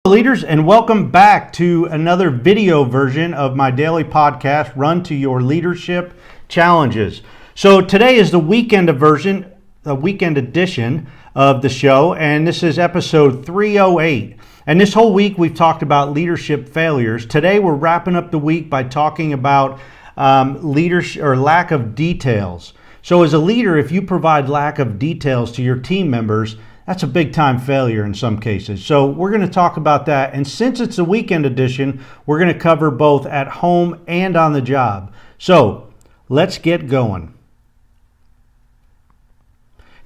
Leaders, and welcome back to another video version of my daily podcast, Run to Your Leadership Challenges. So today is the weekend edition of the show, and this is episode 308. And this whole week we've talked about leadership failures. Today we're wrapping up the week by talking about leadership or lack of details. So as a leader, if you provide lack of details to your team members, that's a big time failure in some cases. So we're going to talk about that. And since it's a weekend edition, we're going to cover both at home and on the job. So let's get going.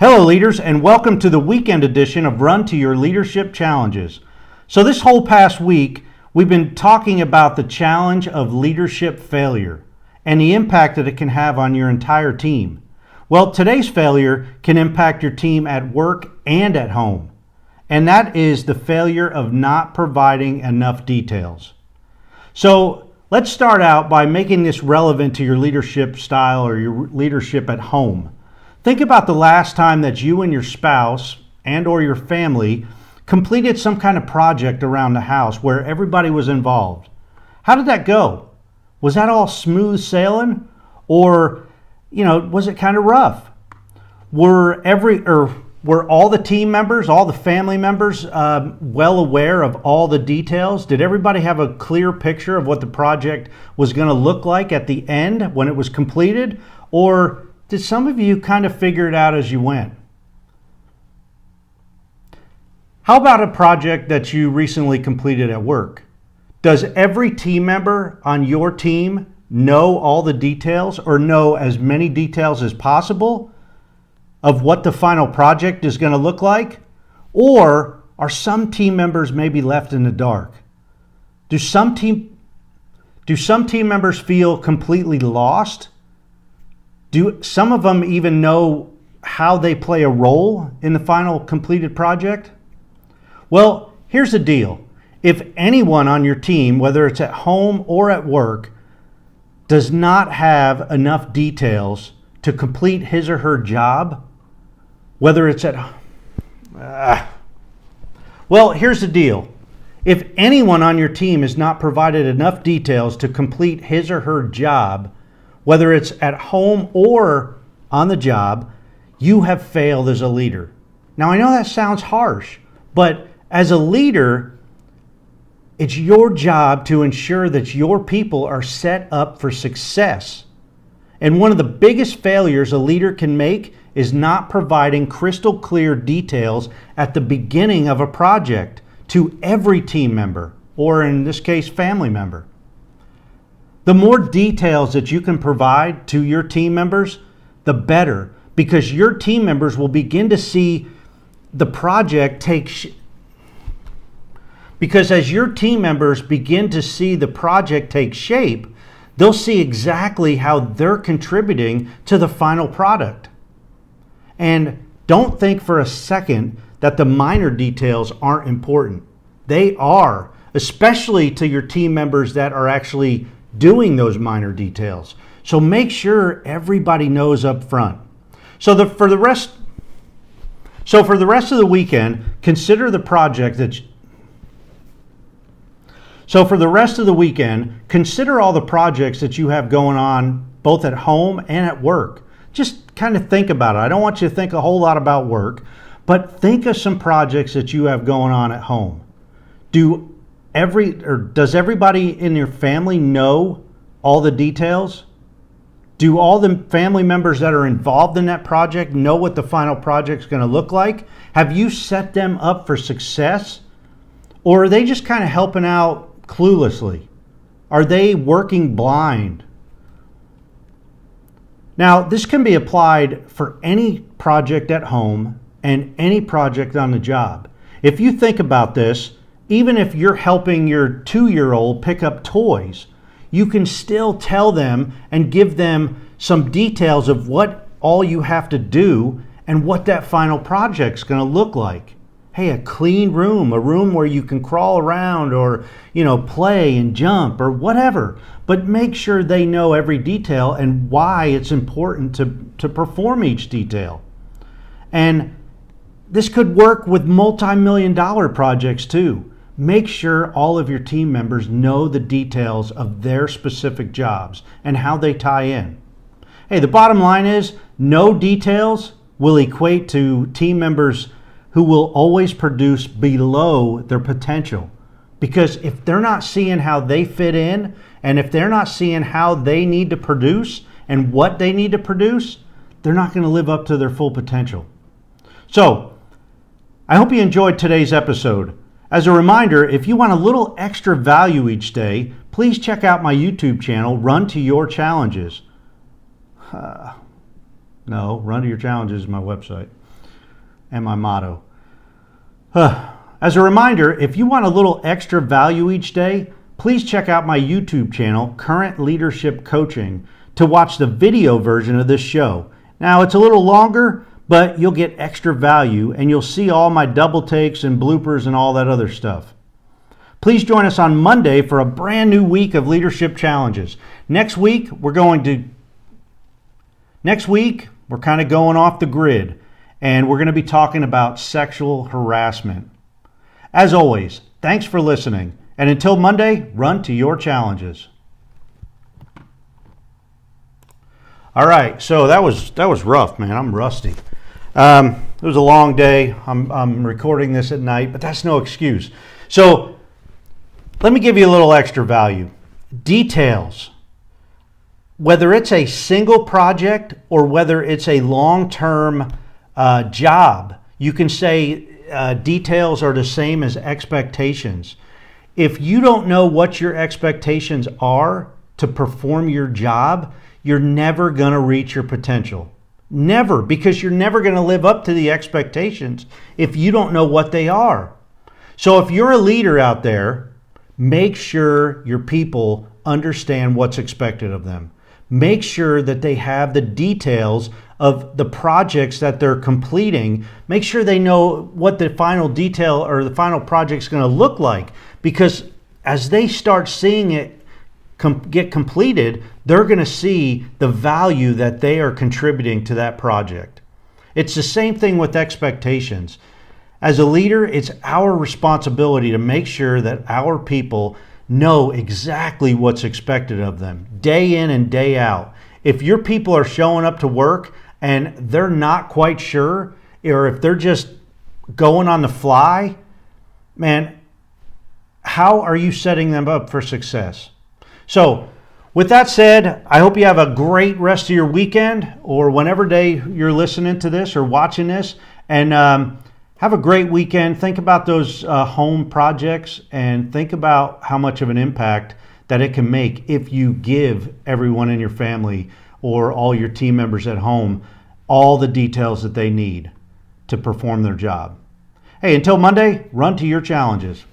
Hello leaders, and welcome to the weekend edition of Run to Your Leadership Challenges. So this whole past week, we've been talking about the challenge of leadership failure and the impact that it can have on your entire team. Well, today's failure can impact your team at work and at home, and that is the failure of not providing enough details. So let's start out by making this relevant to your leadership style or your leadership at home. Think about the last time that you and your spouse and or your family completed some kind of project around the house where everybody was involved. How did that go? Was that all smooth sailing, or was it kind of rough? Were all the team members, all the family members well aware of all the details? Did everybody have a clear picture of what the project was going to look like at the end when it was completed? Or did some of you kind of figure it out as you went? How about a project that you recently completed at work? Does every team member on your team know all the details, or know as many details as possible of what the final project is going to look like? Or are some team members maybe left in the dark? Do some team members feel completely lost? Do some of them even know how they play a role in the final completed project? Well, here's the deal. If anyone on your team, whether it's at home or at work, does not have enough details to complete his or her job, whether it's well, here's the deal. If anyone on your team has not provided enough details to complete his or her job, whether it's at home or on the job, you have failed as a leader. Now, I know that sounds harsh, but as a leader, it's your job to ensure that your people are set up for success. And one of the biggest failures a leader can make is not providing crystal clear details at the beginning of a project to every team member, or in this case, family member. The more details that you can provide to your team members, the better, because your team members will begin to see the project take shape. Because as your team members begin to see the project take shape, they'll see exactly how they're contributing to the final product. And don't think for a second that the minor details aren't important. They are, especially to your team members that are actually doing those minor details. So make sure everybody knows up front. So for the rest of the weekend, consider the project consider all the projects that you have going on both at home and at work. Just kind of think about it. I don't want you to think a whole lot about work, but think of some projects that you have going on at home. Does everybody in your family know all the details? Do all the family members that are involved in that project know what the final project is going to look like? Have you set them up for success? Or are they just kind of helping out cluelessly? Are they working blind? Now, this can be applied for any project at home and any project on the job. If you think about this, even if you're helping your 2-year-old pick up toys, you can still tell them and give them some details of what all you have to do and what that final project's going to look like. Hey, a clean room, a room where you can crawl around or, play and jump or whatever. But make sure they know every detail and why it's important to perform each detail. And this could work with multi-million-dollar projects too. Make sure all of your team members know the details of their specific jobs and how they tie in. Hey, the bottom line is no details will equate to team members who will always produce below their potential. Because if they're not seeing how they fit in, and if they're not seeing how they need to produce and what they need to produce, they're not going to live up to their full potential. So, I hope you enjoyed today's episode. As a reminder, if you want a little extra value each day, please check out my YouTube channel, Run to Your Challenges. No, Run to Your Challenges is my website and my motto. As a reminder, if you want a little extra value each day, please check out my YouTube channel, Current Leadership Coaching, to watch the video version of this show. Now, it's a little longer, but you'll get extra value and you'll see all my double takes and bloopers and all that other stuff. Please join us on Monday for a brand new week of leadership challenges. Next week, we're kind of going off the grid, and we're going to be talking about sexual harassment. As always, thanks for listening. And until Monday, run to your challenges. All right, so that was rough, man. I'm rusty. It was a long day. I'm recording this at night, but that's no excuse. So let me give you a little extra value. Details. Whether it's a single project or whether it's a long-term job, you can say details are the same as expectations. If you don't know what your expectations are to perform your job, you're never going to reach your potential. Never, because you're never going to live up to the expectations if you don't know what they are. So if you're a leader out there, make sure your people understand what's expected of them. Make sure that they have the details of the projects that they're completing. Make sure they know what the final detail or the final project is going to look like, because as they start seeing it get completed, they're going to see the value that they are contributing to that project. It's the same thing with expectations. As a leader, it's our responsibility to make sure that our people know exactly what's expected of them, day in and day out. If your people are showing up to work and they're not quite sure, or if they're just going on the fly, man, how are you setting them up for success? So, with that said, I hope you have a great rest of your weekend, or whenever day you're listening to this or watching this, and have a great weekend. Think about those home projects and think about how much of an impact that it can make if you give everyone in your family or all your team members at home all the details that they need to perform their job. Hey, until Monday, run to your challenges.